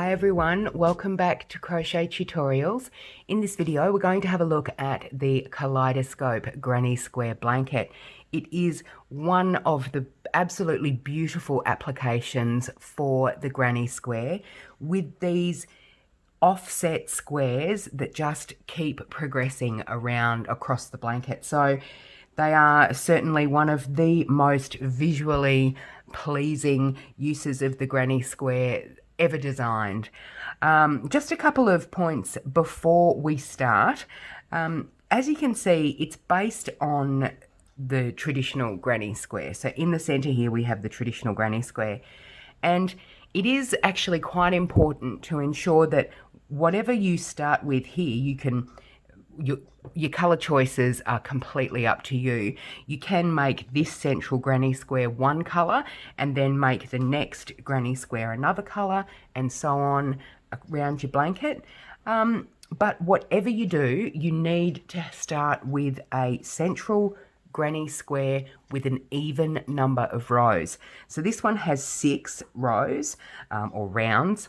Hi everyone, welcome back to Crochet Tutorials. In this video we're going to have a look at the Kaleidoscope Granny Square blanket. It is one of the absolutely beautiful applications for the Granny Square with these offset squares that just keep progressing around across the blanket. So they are certainly one of the most visually pleasing uses of the Granny Square ever designed. Just a couple of points before we start. As you can see, it's based on the traditional Granny Square. So in the center here we have the traditional Granny Square, and it is actually quite important to ensure that whatever you start with here, your colour choices are completely up to you. You can make this central Granny Square one colour and then make the next Granny Square another colour and so on around your blanket. But whatever you do, you need to start with a central Granny Square with an even number of rows. So this one has 6 rows or rounds.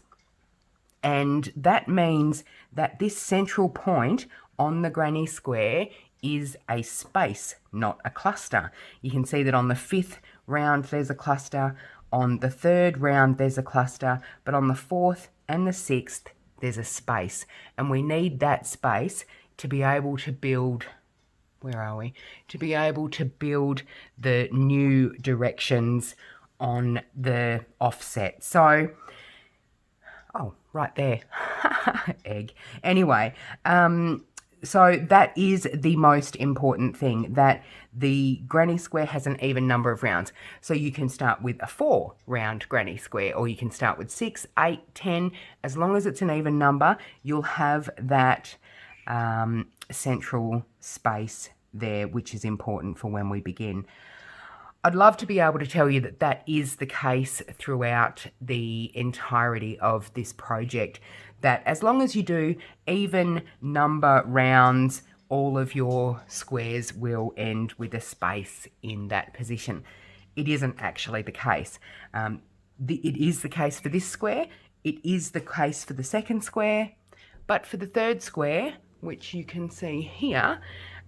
And that means that this central point on the Granny Square is a space, not a cluster. You can see that on the 5th round there's a cluster, on the 3rd round there's a cluster, but on the 4th and the 6th there's a space. And we need that space to be able to build, to be able to build the new directions on the offset. So right there, egg. Anyway, so that is the most important thing, that the Granny Square has an even number of rounds. So you can start with a 4 round Granny Square, or you can start with 6, 8, 10. As long as it's an even number, you'll have that central space there, which is important for when we begin. I'd love to be able to tell you that that is the case throughout the entirety of this project, that as long as you do even number rounds, all of your squares will end with a space in that position. It isn't actually the case. It is the case for this square, it is the case for the second square, but for the third square, which you can see here,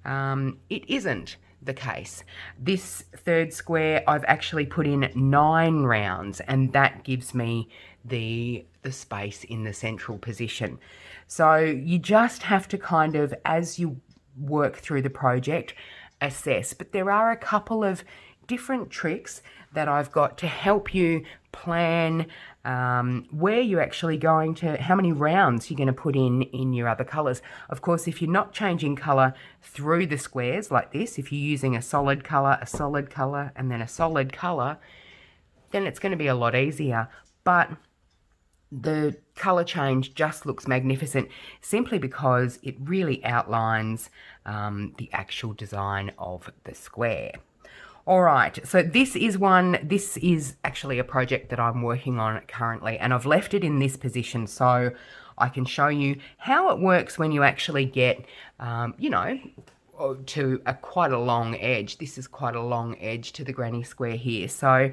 it isn't the case. This third square I've actually put in 9 rounds, and that gives me the space in the central position. So you just have to kind of, as you work through the project, assess. But there are a couple of different tricks that I've got to help you plan where you're actually going to, how many rounds you're going to put in your other colours. Of course, if you're not changing colour through the squares like this, if you're using a solid colour, and then a solid colour, then it's going to be a lot easier. But the colour change just looks magnificent simply because it really outlines the actual design of the square. All right, so this is actually a project that I'm working on currently, and I've left it in this position so I can show you how it works when you actually get, to quite a long edge. This is quite a long edge to the Granny Square here. So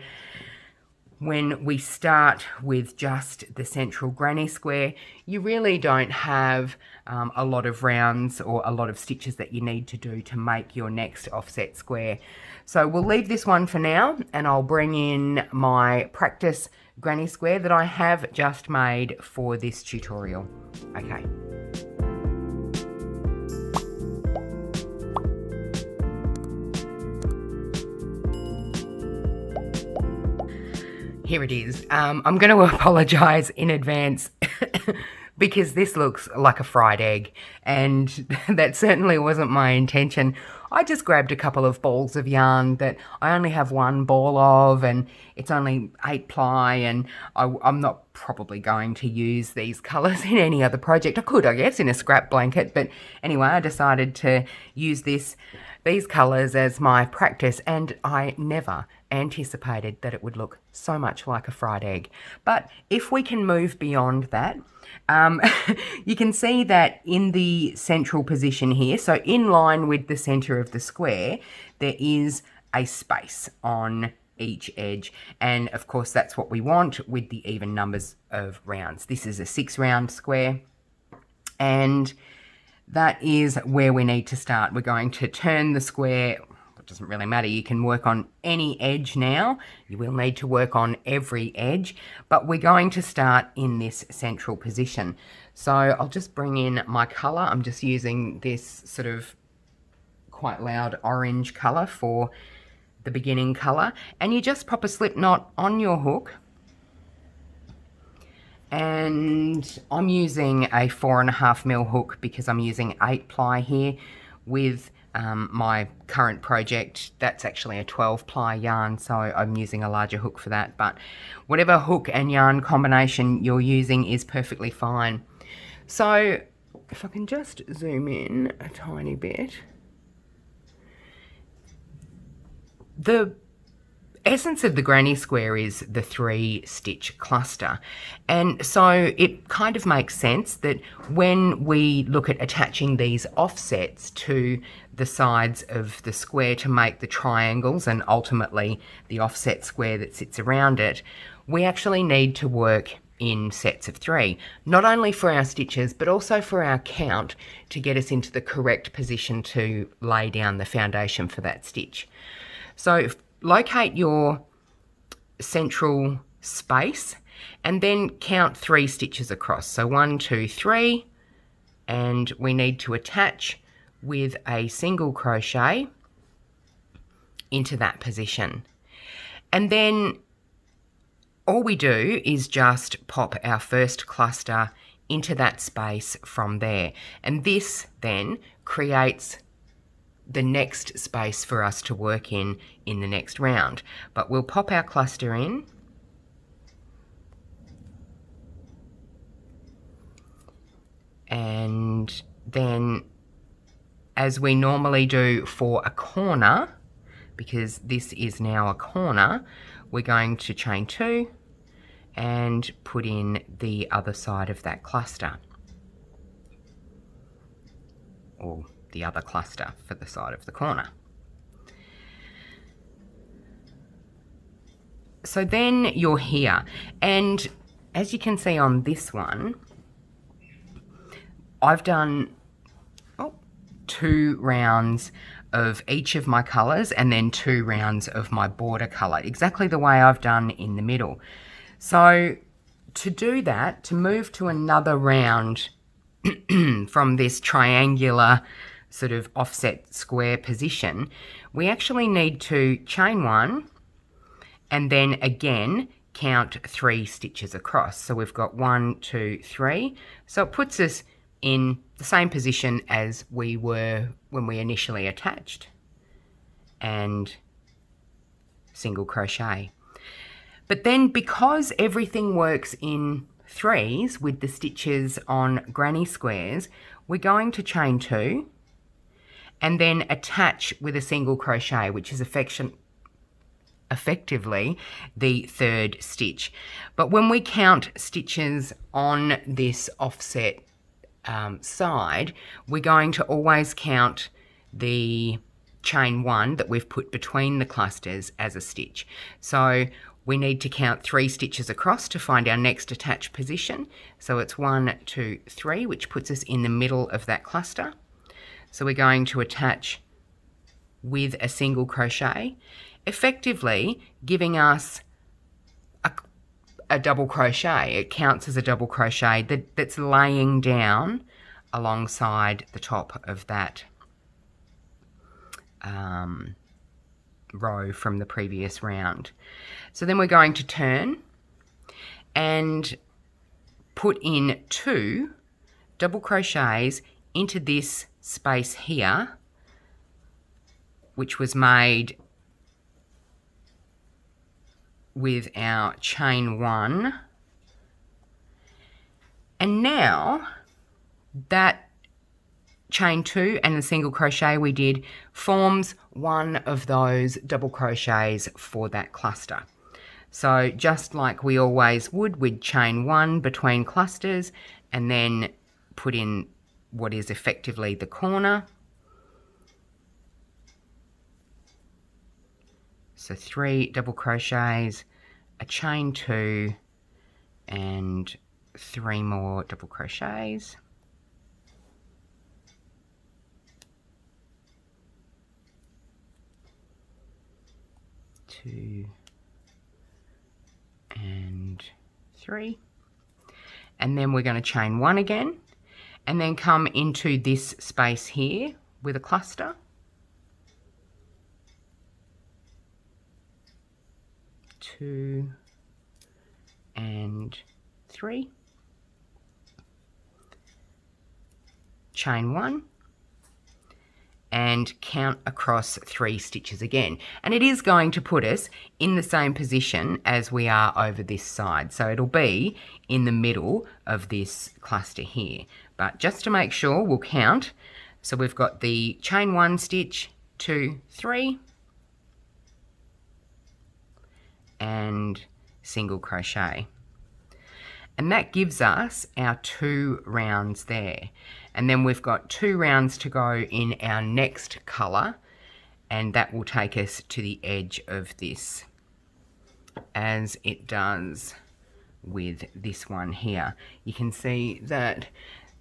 when we start with just the central Granny Square, you really don't have a lot of rounds or a lot of stitches that you need to do to make your next offset square. So we'll leave this one for now, and I'll bring in my practice Granny Square that I have just made for this tutorial. Okay. Here it is. I'm going to apologise in advance because this looks like a fried egg, and that certainly wasn't my intention. I just grabbed a couple of balls of yarn that I only have one ball of, and it's only 8 ply, and I'm not probably going to use these colours in any other project. I could, I guess, in a scrap blanket, but anyway, I decided to use these colours as my practice, and I never anticipated that it would look so much like a fried egg. But if we can move beyond that, you can see that in the central position here, so in line with the centre of the square, there is a space on each edge, and of course that's what we want with the even numbers of rounds. This is a 6-round square, and that is where we need to start. We're going to turn the square. It doesn't really matter, you can work on any edge now. You will need to work on every edge, but we're going to start in this central position. So I'll just bring in my colour. I'm just using this sort of quite loud orange colour for the beginning colour, and you just pop a slip knot on your hook. And I'm using a 4.5mm hook because I'm using 8-ply here. With my current project, that's actually a 12-ply yarn, so I'm using a larger hook for that. But whatever hook and yarn combination you're using is perfectly fine. So if I can just zoom in a tiny bit. The essence of the granny square is the 3-stitch cluster, and so it kind of makes sense that when we look at attaching these offsets to the sides of the square to make the triangles and ultimately the offset square that sits around it, we actually need to work in sets of 3, not only for our stitches but also for our count to get us into the correct position to lay down the foundation for that stitch. So locate your central space and then count 3 stitches across. So 1, 2, 3, and we need to attach with a single crochet into that position. And then all we do is just pop our first cluster into that space from there. And this then creates the next space for us to work in the next round. But we'll pop our cluster in, and then, as we normally do for a corner, because this is now a corner, we're going to chain 2 and put in the other side of that cluster, or the other cluster for the side of the corner. So then you're here, and as you can see on this one, I've done 2 rounds of each of my colours and then 2 rounds of my border colour, exactly the way I've done in the middle. So to do that, to move to another round from this triangular sort of offset square position, we actually need to chain 1 and then again count 3 stitches across. So we've got 1, 2, 3. So it puts us in the same position as we were when we initially attached, and single crochet. But then, because everything works in 3s with the stitches on granny squares, we're going to chain 2 and then attach with a single crochet, which is effectively the 3rd stitch. But when we count stitches on this offset side, we're going to always count the chain 1 that we've put between the clusters as a stitch. So we need to count 3 stitches across to find our next attached position. So it's 1, 2, 3, which puts us in the middle of that cluster. So we're going to attach with a single crochet, effectively giving us a double crochet. It counts as a double crochet that's laying down alongside the top of that row from the previous round. So then we're going to turn and put in 2 double crochets into this space here, which was made with our chain 1, and now that chain 2 and the single crochet we did forms one of those double crochets for that cluster. So just like we always would, we'd chain 1 between clusters and then put in what is effectively the corner. So 3 double crochets, a chain 2, and 3 more double crochets. 2 and 3, and then we're going to chain 1 again, and then come into this space here with a cluster. 2 and 3, chain 1, and count across 3 stitches again. And it is going to put us in the same position as we are over this side. So it'll be in the middle of this cluster here. But just to make sure, we'll count. So we've got the chain 1 stitch, 2, 3, and single crochet. And that gives us our 2 rounds there. And then we've got 2 rounds to go in our next colour, and that will take us to the edge of this, as it does with this one here. You can see that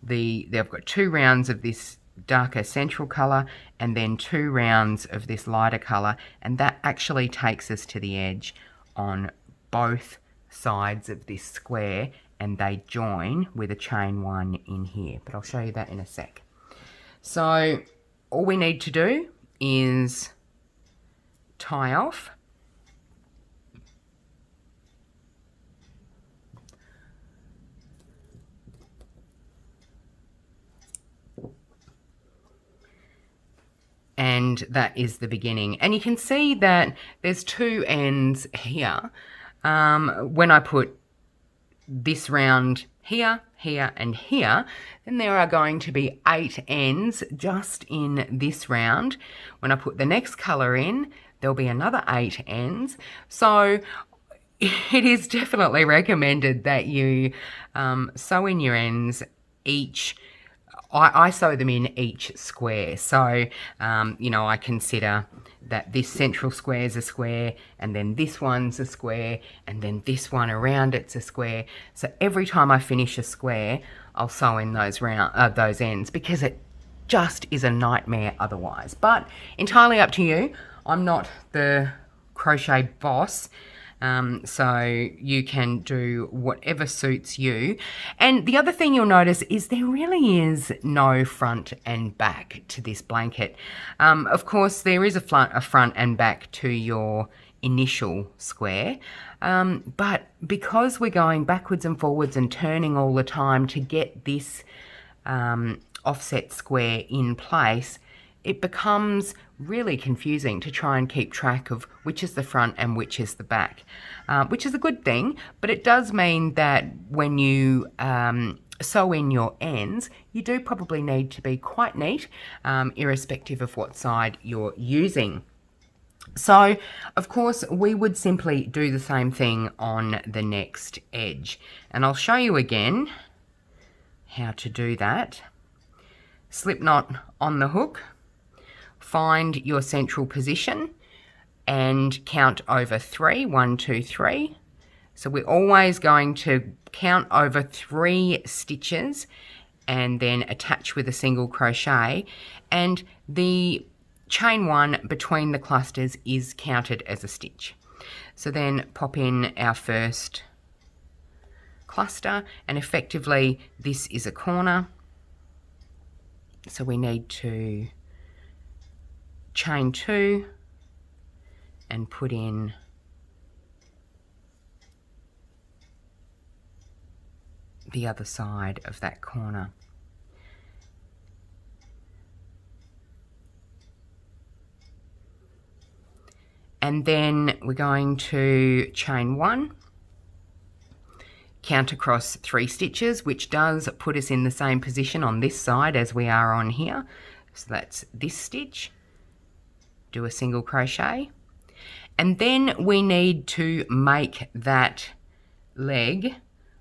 they've got 2 rounds of this darker central colour and then 2 rounds of this lighter colour, and that actually takes us to the edge on both sides of this square, and they join with a chain 1 in here, but I'll show you that in a sec. So all we need to do is tie off, and that is the beginning. And you can see that there's 2 ends here. When I put this round here, here, and here, then there are going to be 8 ends just in this round. When I put the next colour in, there'll be another 8 ends. So it is definitely recommended that you sew in your ends each. I sew them in each square. So, you know, I consider that this central square is a square, and then this one's a square, and then this one around it's a square. So every time I finish a square, I'll sew in those ends, because it just is a nightmare otherwise. But entirely up to you. I'm not the crochet boss. So you can do whatever suits you. And the other thing you'll notice is there really is no front and back to this blanket. Of course, there is a front and back to your initial square. But because we're going backwards and forwards and turning all the time to get this offset square in place, it becomes really confusing to try and keep track of which is the front and which is the back, which is a good thing, but it does mean that when you sew in your ends, you do probably need to be quite neat, irrespective of what side you're using. So, of course, we would simply do the same thing on the next edge, and I'll show you again how to do that. Slip knot on the hook. Find your central position and count over 3. 1, 2, 3. So we're always going to count over 3 stitches and then attach with a single crochet, and the chain 1 between the clusters is counted as a stitch. So then pop in our first cluster, and effectively this is a corner, so we need to chain 2 and put in the other side of that corner. And then we're going to chain 1, count across 3 stitches, which does put us in the same position on this side as we are on here. So that's this stitch. Do a single crochet, and then we need to make that leg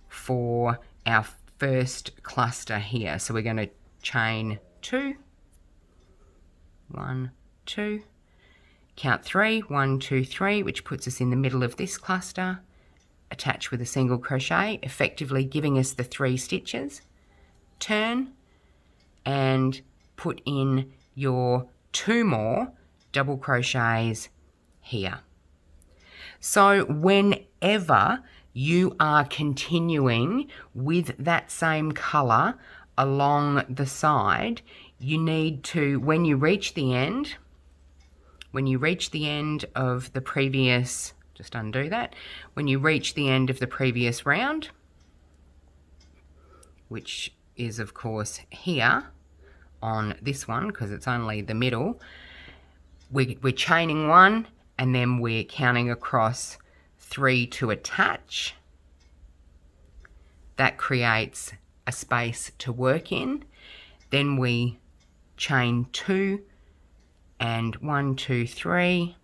for our first cluster here. So we're going to chain 2, 1, 2, count 3, 1, 2, 3, which puts us in the middle of this cluster, attach with a single crochet, effectively giving us the 3 stitches, turn and put in your 2 more double crochets here. So whenever you are continuing with that same colour along the side, you need to, when you reach the end of the previous, just undo that, when you reach the end of the previous round, which is of course here on this one because it's only the middle, we're chaining 1 and then we're counting across 3 to attach. That creates a space to work in. Then we chain 2 and 1, 2, 3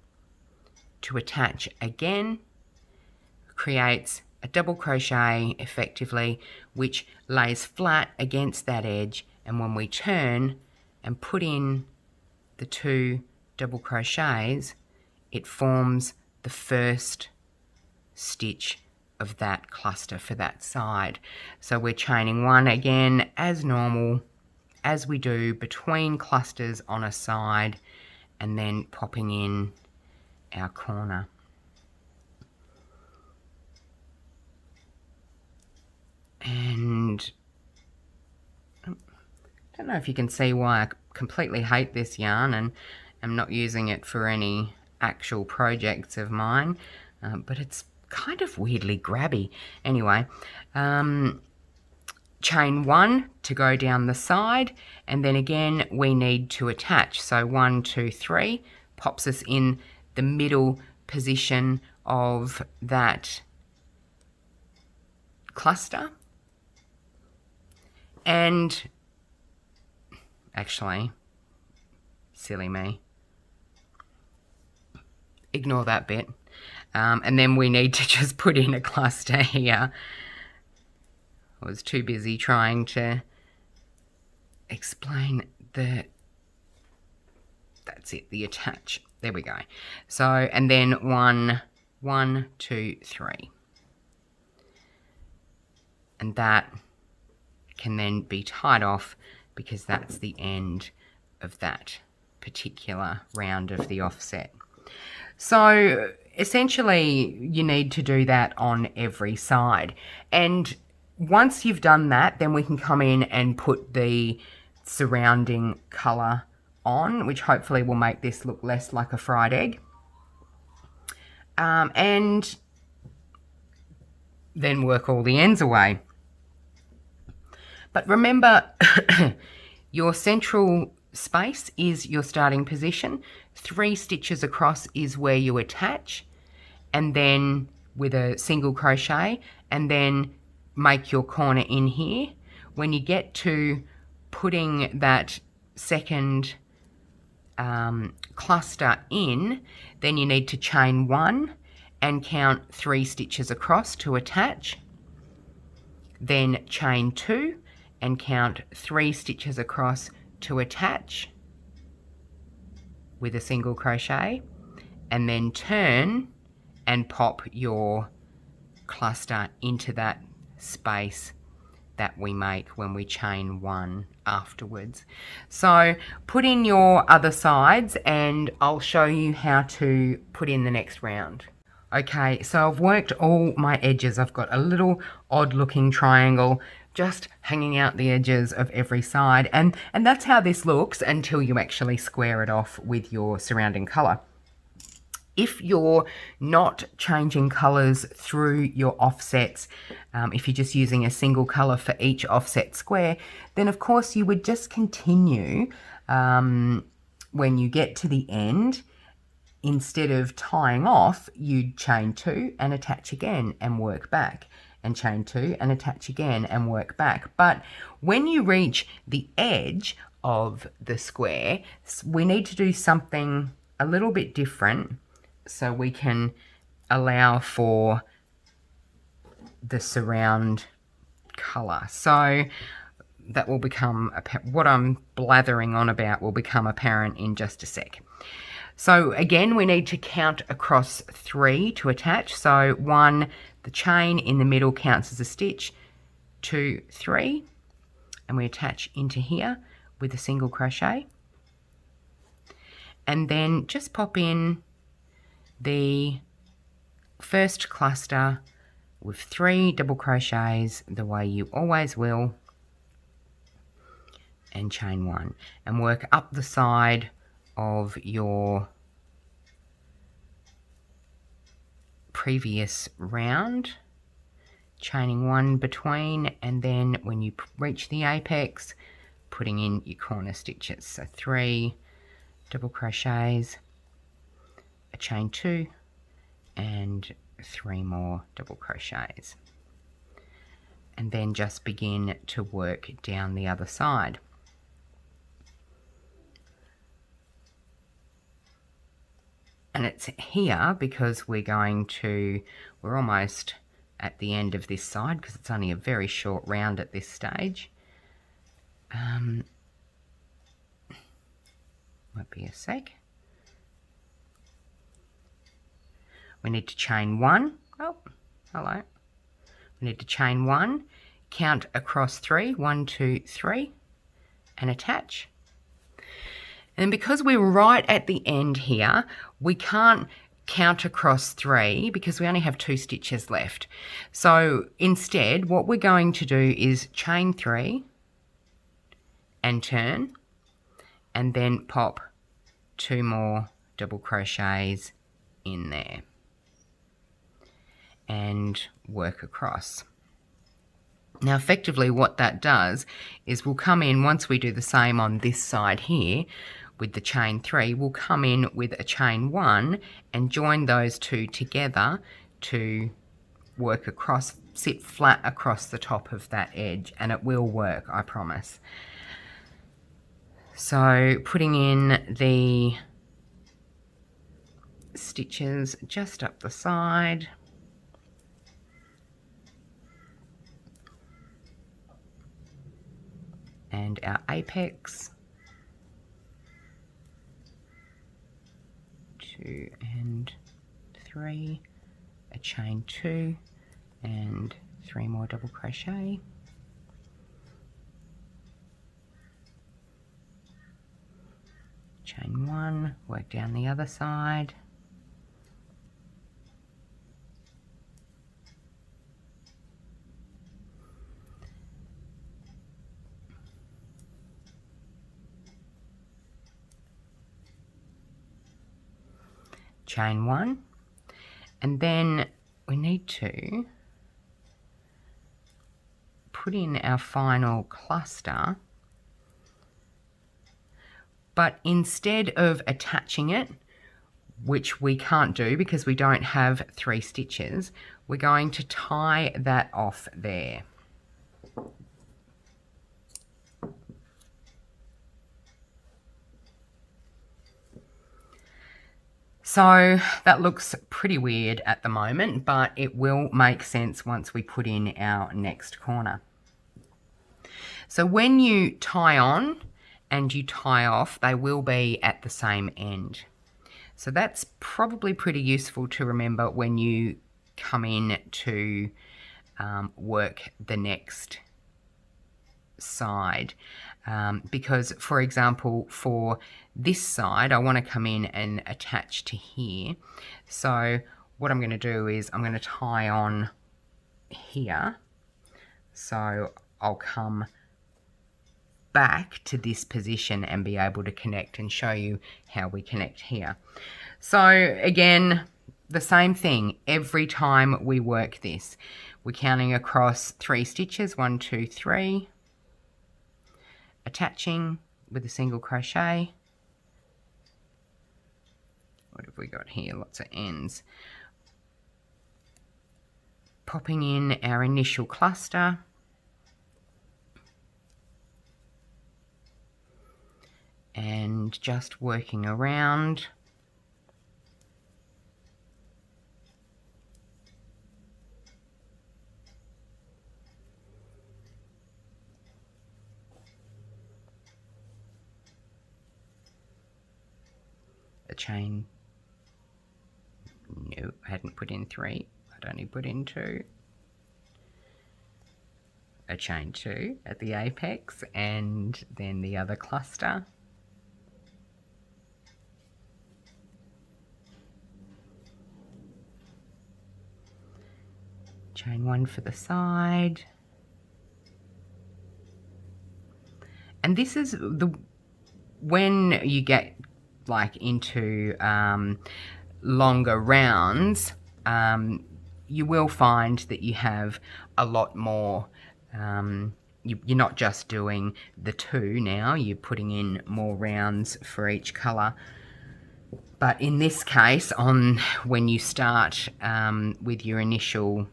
to attach again. Creates a double crochet effectively, which lays flat against that edge, and when we turn and put in the 2 double crochets, it forms the first stitch of that cluster for that side. So we're chaining 1 again as normal, as we do between clusters on a side, and then popping in our corner. And I don't know if you can see why I completely hate this yarn and I'm not using it for any actual projects of mine, but it's kind of weirdly grabby. Anyway, chain 1 to go down the side, and then again we need to attach. So 1, 2, 3 pops us in the middle position of that cluster. And actually, silly me, ignore that bit. And then we need to just put in a cluster here. I was too busy trying to explain that's it, the attach. There we go. So, and then 1, 2, 3. And that can then be tied off because that's the end of that particular round of the offset. So essentially you need to do that on every side, and once you've done that, then we can come in and put the surrounding colour on, which hopefully will make this look less like a fried egg, and then work all the ends away. But remember, your central space is your starting position. 3 stitches across is where you attach, and then with a single crochet, and then make your corner in here. When you get to putting that second cluster in, then you need to chain 1 and count 3 stitches across to attach. Then chain 2 and count 3 stitches across to attach with a single crochet, and then turn and pop your cluster into that space that we make when we chain 1 afterwards. So put in your other sides and I'll show you how to put in the next round. Okay, so I've worked all my edges. I've got a little odd looking triangle just hanging out the edges of every side, and that's how this looks until you actually square it off with your surrounding colour. If you're not changing colours through your offsets, if you're just using a single colour for each offset square, then of course you would just continue when you get to the end. Instead of tying off, you'd chain 2 and attach again and work back, and chain 2 and attach again and work back. But when you reach the edge of the square, we need to do something a little bit different so we can allow for the surround colour. So that will become, what I'm blathering on about will become apparent in just a sec. So again, we need to count across 3 to attach. So 1, the chain in the middle counts as a stitch, 2, 3, and we attach into here with a single crochet. And then just pop in the first cluster with 3 double crochets the way you always will, and chain 1, and work up the side of your previous round, chaining 1 between, and then when you reach the apex, putting in your corner stitches. So 3 double crochets, a chain 2, and 3 more double crochets, and then just begin to work down the other side. And it's here because we're almost at the end of this side because it's only a very short round at this stage. Might be a sec. We need to chain 1. Oh, hello. We need to chain 1, count across 3, 1, 2, 3, and attach. And because we're right at the end here, we can't count across 3 because we only have 2 stitches left. So instead, what we're going to do is chain 3 and turn, and then pop 2 more double crochets in there and work across. Now effectively what that does is we'll come in, once we do the same on this side here with the chain 3, we'll come in with a chain 1 and join those 2 together to work across, sit flat across the top of that edge, and it will work, I promise. So putting in the stitches just up the side, and our apex, 2 and 3, a chain 2 and 3 more double crochet, chain 1, work down the other side, chain 1, and then we need to put in our final cluster, but instead of attaching it, which we can't do because we don't have 3 stitches, we're going to tie that off there. So that looks pretty weird at the moment, but it will make sense once we put in our next corner. So when you tie on and you tie off, they will be at the same end. So that's probably pretty useful to remember when you come in to work the next side. Because, for example, for this side, I want to come in and attach to here. So what I'm going to do is I'm going to tie on here. So I'll come back to this position and be able to connect and show you how we connect here. So again, the same thing every time we work this. We're counting across 3 stitches, 1, 2, 3, attaching with a single crochet. What have we got here? Lots of ends. Popping in our initial cluster, and just working around. chain. No, I hadn't put in 3. I'd only put in 2. A chain 2 at the apex, and then the other cluster. Chain 1 for the side. And this is when you get like into longer rounds, you will find that you have a lot more. You're not just doing the 2 now, you're putting in more rounds for each colour. But in this case, when you start with your initial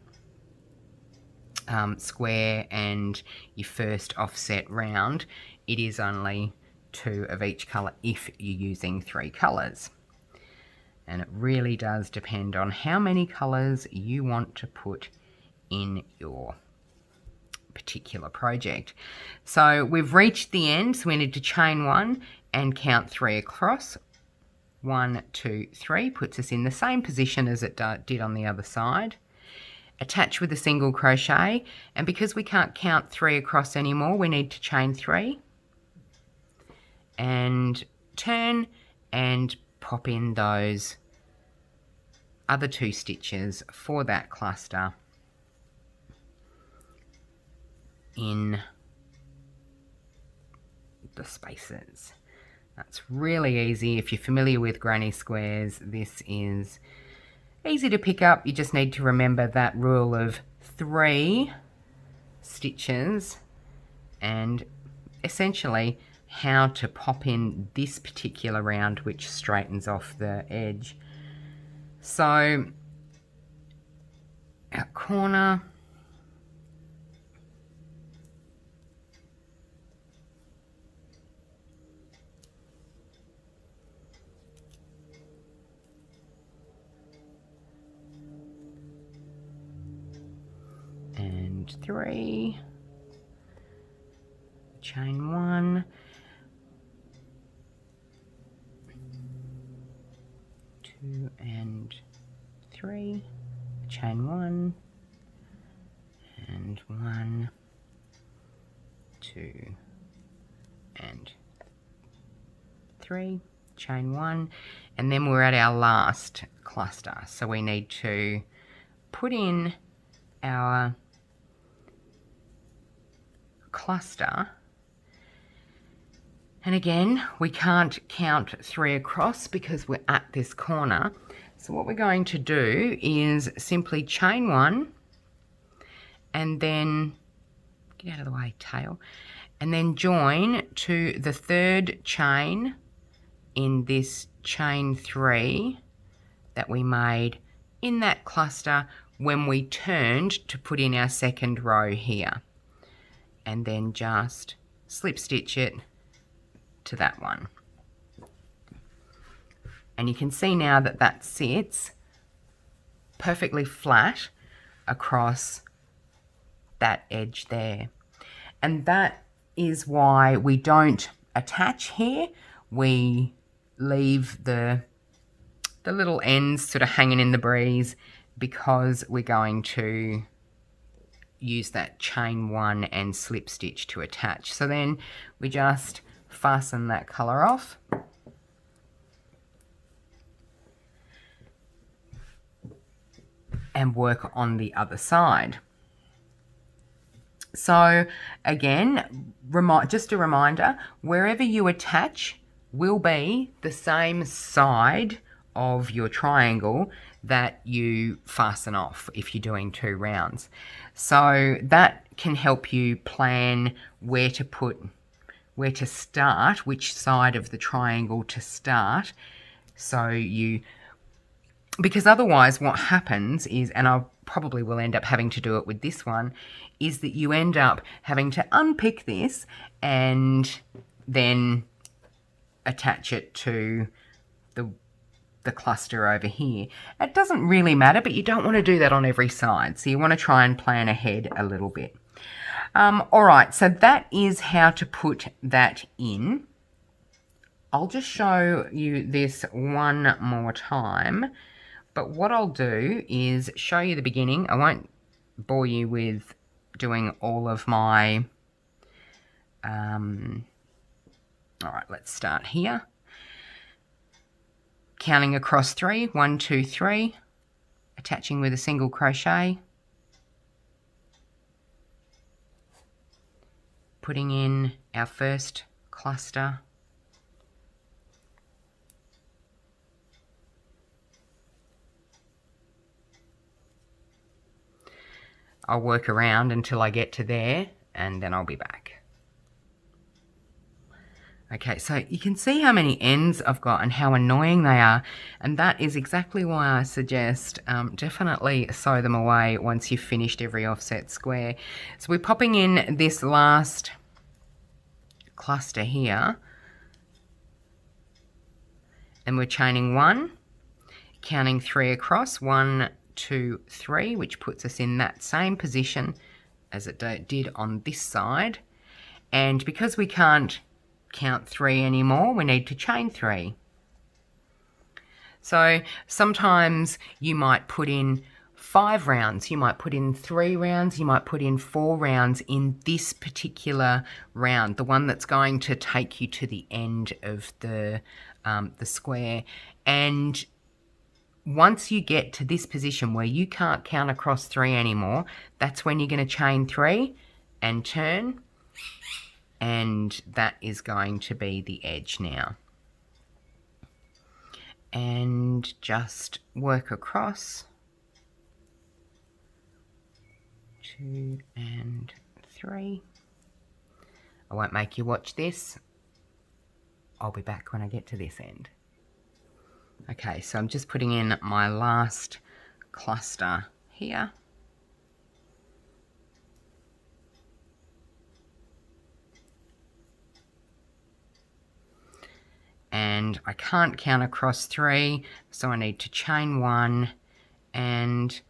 square and your first offset round, it is only 2 of each colour if you're using 3 colours. And it really does depend on how many colours you want to put in your particular project. So we've reached the end, so we need to chain 1 and count 3 across. 1, 2, 3 puts us in the same position as it did on the other side. Attach with a single crochet, and because we can't count 3 across anymore, we need to chain 3 and turn and pop in those other 2 stitches for that cluster in the spaces. That's really easy. If you're familiar with granny squares, this is easy to pick up. You just need to remember that rule of 3 stitches and essentially how to pop in this particular round which straightens off the edge. So our corner, and 3, chain 1, 2 and 3, chain 1 and 1, 2 and 3, chain 1, and then we're at our last cluster. So we need to put in our cluster, and again we can't count 3 across because we're at this corner. So what we're going to do is simply chain 1 and then get out of the way, tail, and then join to the 3rd chain in this chain 3 that we made in that cluster when we turned to put in our 2nd row here, and then just slip stitch it to that one. And you can see now that that sits perfectly flat across that edge there. And that is why we don't attach here. We leave the little ends sort of hanging in the breeze because we're going to use that chain 1 and slip stitch to attach. So then we just fasten that colour off. And work on the other side. So again, just a reminder, wherever you attach will be the same side of your triangle that you fasten off if you're doing 2 rounds. So that can help you plan where to start, which side of the triangle to start. So because otherwise what happens is, and I probably will end up having to do it with this one, is that you end up having to unpick this and then attach it to the cluster over here. It doesn't really matter, but you don't want to do that on every side. So you want to try and plan ahead a little bit. All right, so that is how to put that in. I'll just show you this one more time. But what I'll do is show you the beginning. I won't bore you with doing all of my... all right, let's start here. Counting across 3, 1, 2, 3, attaching with a single crochet, putting in our first cluster, I'll work around until I get to there and then I'll be back. Okay, so you can see how many ends I've got and how annoying they are, and that is exactly why I suggest definitely sew them away once you've finished every offset square. So we're popping in this last cluster here and we're chaining 1, counting 3 across, 1, 2, 3, which puts us in that same position as it did on this side. And because we can't count 3 anymore, we need to chain 3. So sometimes you might put in 5 rounds, you might put in 3 rounds, you might put in 4 rounds in this particular round, the one that's going to take you to the end of the square. And once you get to this position where you can't count across 3 anymore, that's when you're going to chain 3 and turn, and that is going to be the edge now. And just work across 2 and 3. I won't make you watch this. I'll be back when I get to this end. Okay, so I'm just putting in my last cluster here. And I can't count across 3, so I need to chain 1 and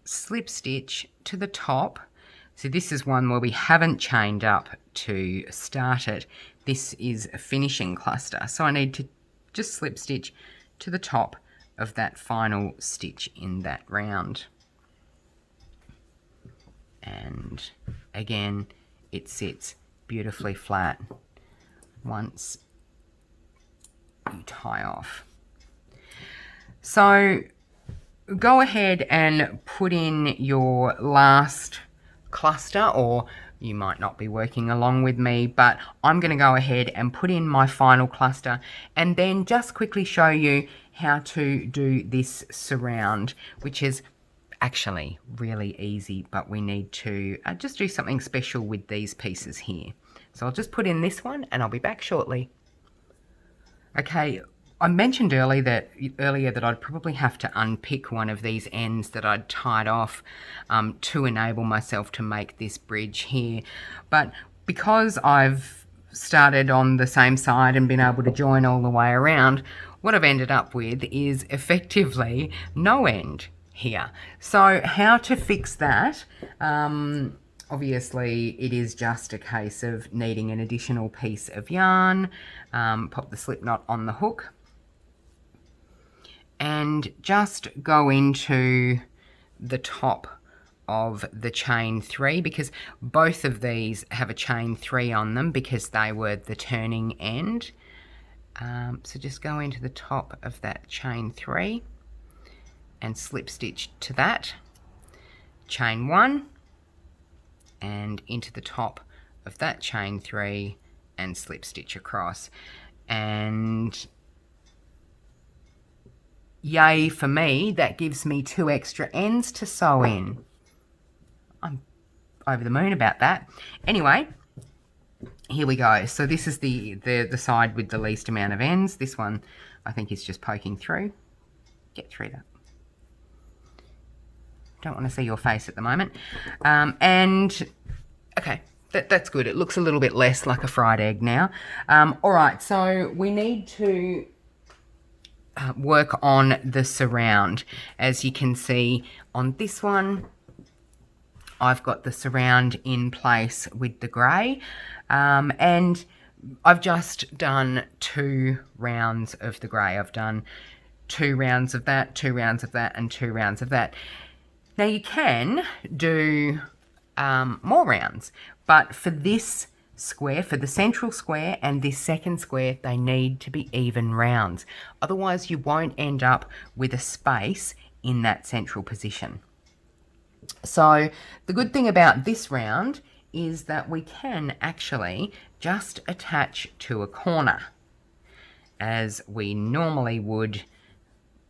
slip stitch to the top. So this is one where we haven't chained up to start it. This is a finishing cluster, so I need to just slip stitch to the top of that final stitch in that round. And again, it sits beautifully flat once you tie off. So go ahead and put in your last cluster, or you might not be working along with me, but I'm going to go ahead and put in my final cluster and then just quickly show you how to do this surround, which is actually really easy, but we need to just do something special with these pieces here. So I'll just put in this one and I'll be back shortly. Okay, I mentioned earlier that I'd probably have to unpick one of these ends that I'd tied off to enable myself to make this bridge here. But because I've started on the same side and been able to join all the way around, what I've ended up with is effectively no end here. So how to fix that? Obviously, it is just a case of needing an additional piece of yarn, pop the slip knot on the hook, and just go into the top of the chain 3, because both of these have a chain 3 on them because they were the turning end. So just go into the top of that chain 3 and slip stitch to that, chain 1, and into the top of that chain 3 and slip stitch across. And yay for me, that gives me 2 extra ends to sew in. I'm over the moon about that. Anyway, here we go. So this is the side with the least amount of ends. This one I think is just poking through. Get through that. Don't want to see your face at the moment. And okay, that's good. It looks a little bit less like a fried egg now. All right, so we need to work on the surround. As you can see on this one, I've got the surround in place with the grey. And I've just done 2 rounds of the grey. I've done 2 rounds of that, 2 rounds of that, and 2 rounds of that. Now you can do more rounds, but for this square, for the central square and this second square, they need to be even rounds. Otherwise you won't end up with a space in that central position. So the good thing about this round is that we can actually just attach to a corner as we normally would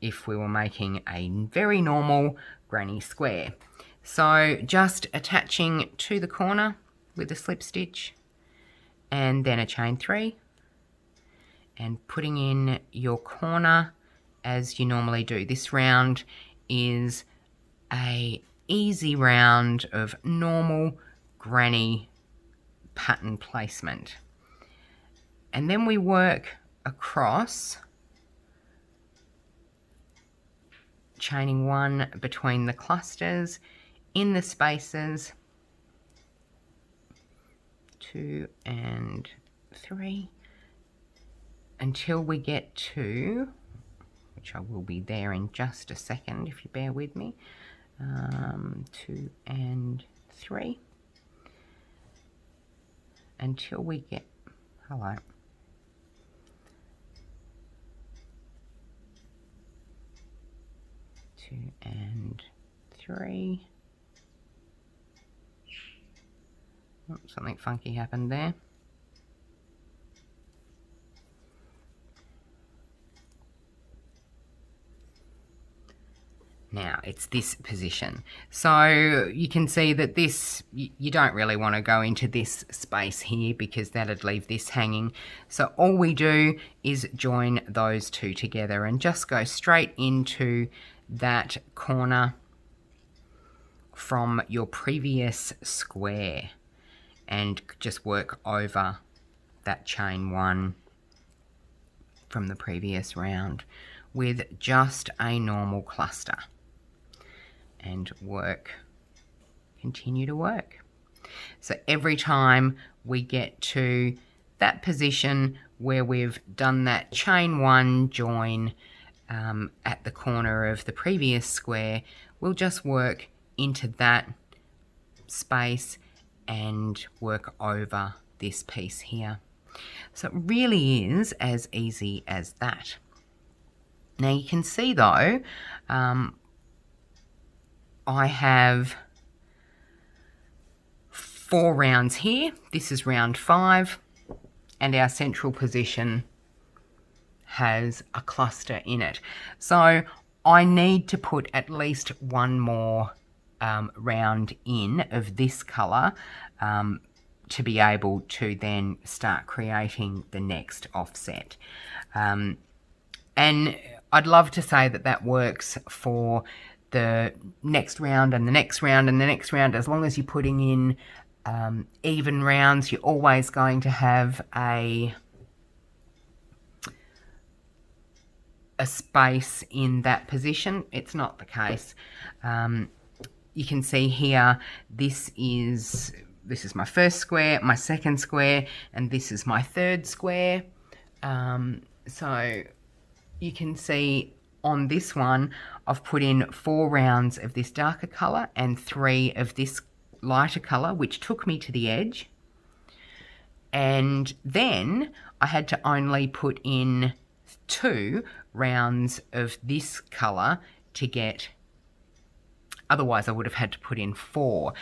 if we were making a very normal granny square. So just attaching to the corner with a slip stitch and then a chain 3 and putting in your corner as you normally do. This round is a easy round of normal granny pattern placement. And then we work across, chaining 1 between the clusters in the spaces 2 and 3 until we get to, which I will be there in just a second if you bear with me, 2 and 3 until we get, hello, 2 and 3. Oh, something funky happened there. Now it's this position. So you can see that this, you don't really want to go into this space here because that'd leave this hanging. So all we do is join those 2 together and just go straight into that corner from your previous square and just work over that chain 1 from the previous round with just a normal cluster and work, continue to work. So every time we get to that position where we've done that chain 1 join at the corner of the previous square, we'll just work into that space and work over this piece here. So it really is as easy as that. Now you can see though, I have 4 rounds here. This is round 5 and our central position has a cluster in it. So I need to put at least 1 more round in of this colour to be able to then start creating the next offset. And I'd love to say that that works for the next round and the next round and the next round. As long as you're putting in even rounds, you're always going to have a space in that position. It's not the case. You can see here, this is my first square, my second square, and this is my third square. So you can see on this one, I've put in 4 rounds of this darker colour and 3 of this lighter colour, which took me to the edge. And then I had to only put in 2 rounds of this colour to get, otherwise I would have had to put in 4.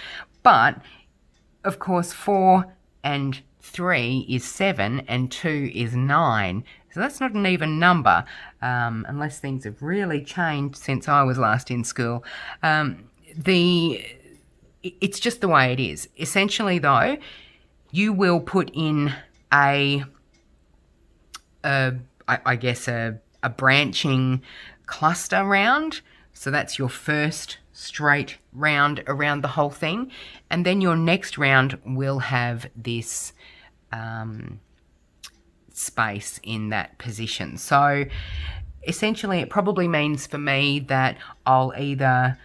But of course 4 and 3 is 7 and 2 is 9. So that's not an even number, unless things have really changed since I was last in school. It's just the way it is. Essentially though, you will put in I guess a branching cluster round. So that's your first straight round around the whole thing. And then your next round will have this space in that position. So essentially it probably means for me that I'll either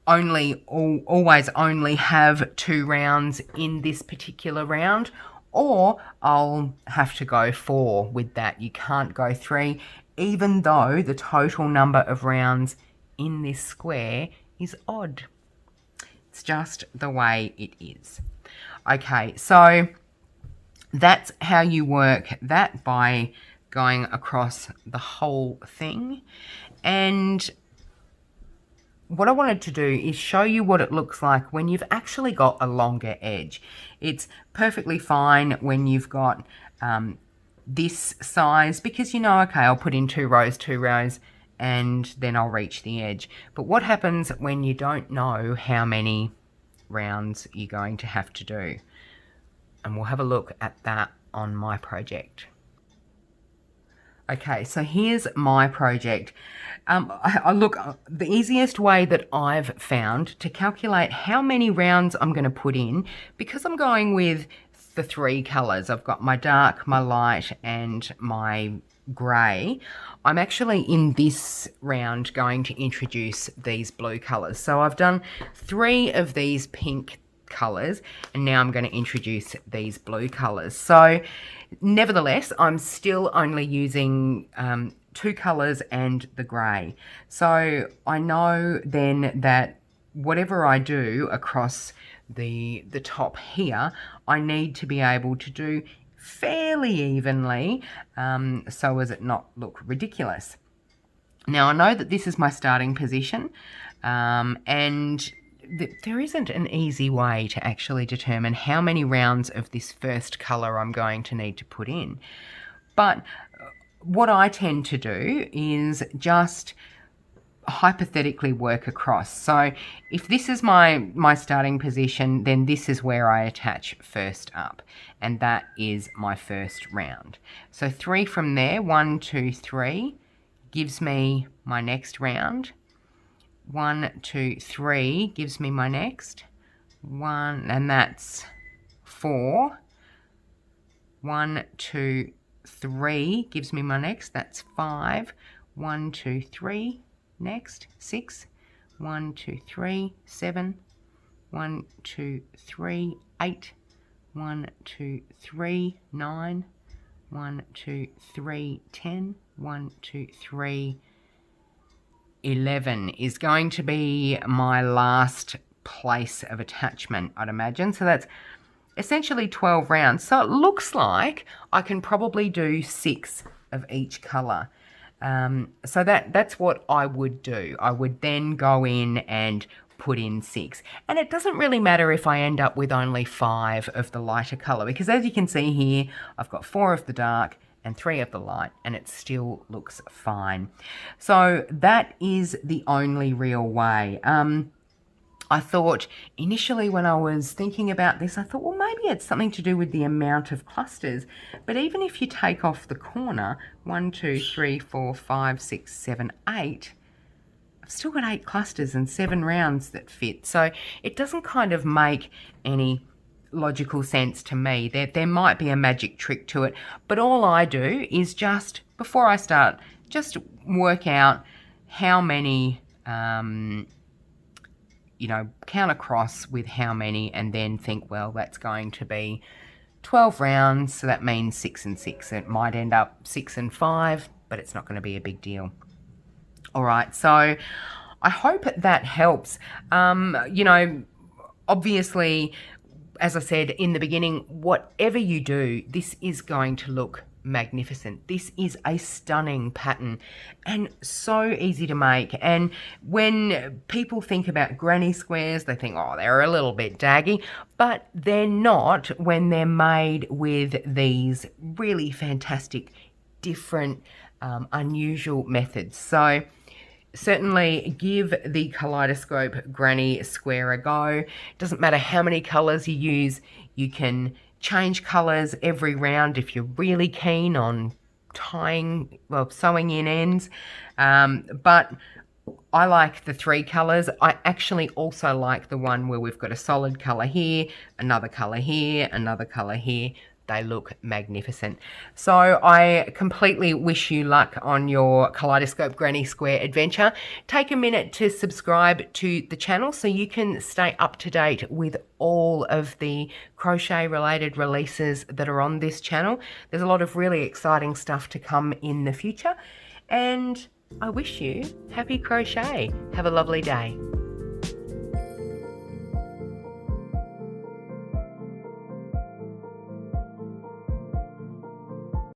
always only have 2 rounds in this particular round, or I'll have to go 4 with that. You can't go 3, even though the total number of rounds in this square is odd. It's just the way it is. Okay, so that's how you work that, by going across the whole thing. And what I wanted to do is show you what it looks like when you've actually got a longer edge. It's perfectly fine when you've got this size, because you know, okay, I'll put in 2 rows, and then I'll reach the edge. But what happens when you don't know how many rounds you're going to have to do? And we'll have a look at that on my project. Okay, so here's my project. Look, the easiest way that I've found to calculate how many rounds I'm going to put in, because I'm going with the 3 colours, I've got my dark, my light, and my grey. I'm actually in this round going to introduce these blue colours. So I've done 3 of these pink colours, and now I'm going to introduce these blue colours. So nevertheless, I'm still only using 2 colours and the grey. So I know then that whatever I do across the top here, I need to be able to do fairly evenly, so as it not look ridiculous. Now I know that this is my starting position, and there isn't an easy way to actually determine how many rounds of this first colour I'm going to need to put in. But what I tend to do is just hypothetically work across. So if this is my starting position, then this is where I attach first up, and that is my first round. So 3 from there, 1, 2, 3, gives me my next round. 1, 2, 3 gives me my next one, and that's 4. 1, 2, 3 gives me my next, that's 5. 1, 2, 3, next 6. 1, 2, 3, 7. 1, 2, 3, 8. 1, 2, 3, 9. 1, 2, 3, 10. 1, 2, 3, 11 is going to be my last place of attachment, I'd imagine. So that's essentially 12 rounds. So it looks like I can probably do 6 of each colour. So that's what I would do. I would then go in and put in 6. And it doesn't really matter if I end up with only 5 of the lighter colour, because as you can see here, I've got 4 of the dark and 3 of the light, and it still looks fine. So that is the only real way. I thought initially when I was thinking about this, I thought, well, maybe it's something to do with the amount of clusters. But even if you take off the corner, 1, 2, 3, 4, 5, 6, 7, 8, I've still got 8 clusters and 7 rounds that fit. So it doesn't kind of make any logical sense to me. There might be a magic trick to it, but all I do is just, before I start, just work out how many, count across with how many, and then think, well, that's going to be 12 rounds, so that means 6 and 6. It might end up 6 and 5, but it's not going to be a big deal. All right, so I hope that helps. Obviously, as I said in the beginning, whatever you do, this is going to look magnificent. This is a stunning pattern and so easy to make. And when people think about granny squares, they think, oh, they're a little bit daggy, but they're not when they're made with these really fantastic, different, unusual methods. So certainly give the Kaleidoscope Granny Square a go. Doesn't matter how many colours you use, you can change colours every round if you're really keen on sewing in ends. But I like the 3 colours. I actually also like the one where we've got a solid colour here, another colour here, another colour here. They look magnificent. So I completely wish you luck on your Kaleidoscope Granny Square adventure. Take a minute to subscribe to the channel so you can stay up to date with all of the crochet related releases that are on this channel. There's a lot of really exciting stuff to come in the future, and I wish you happy crochet. Have a lovely day.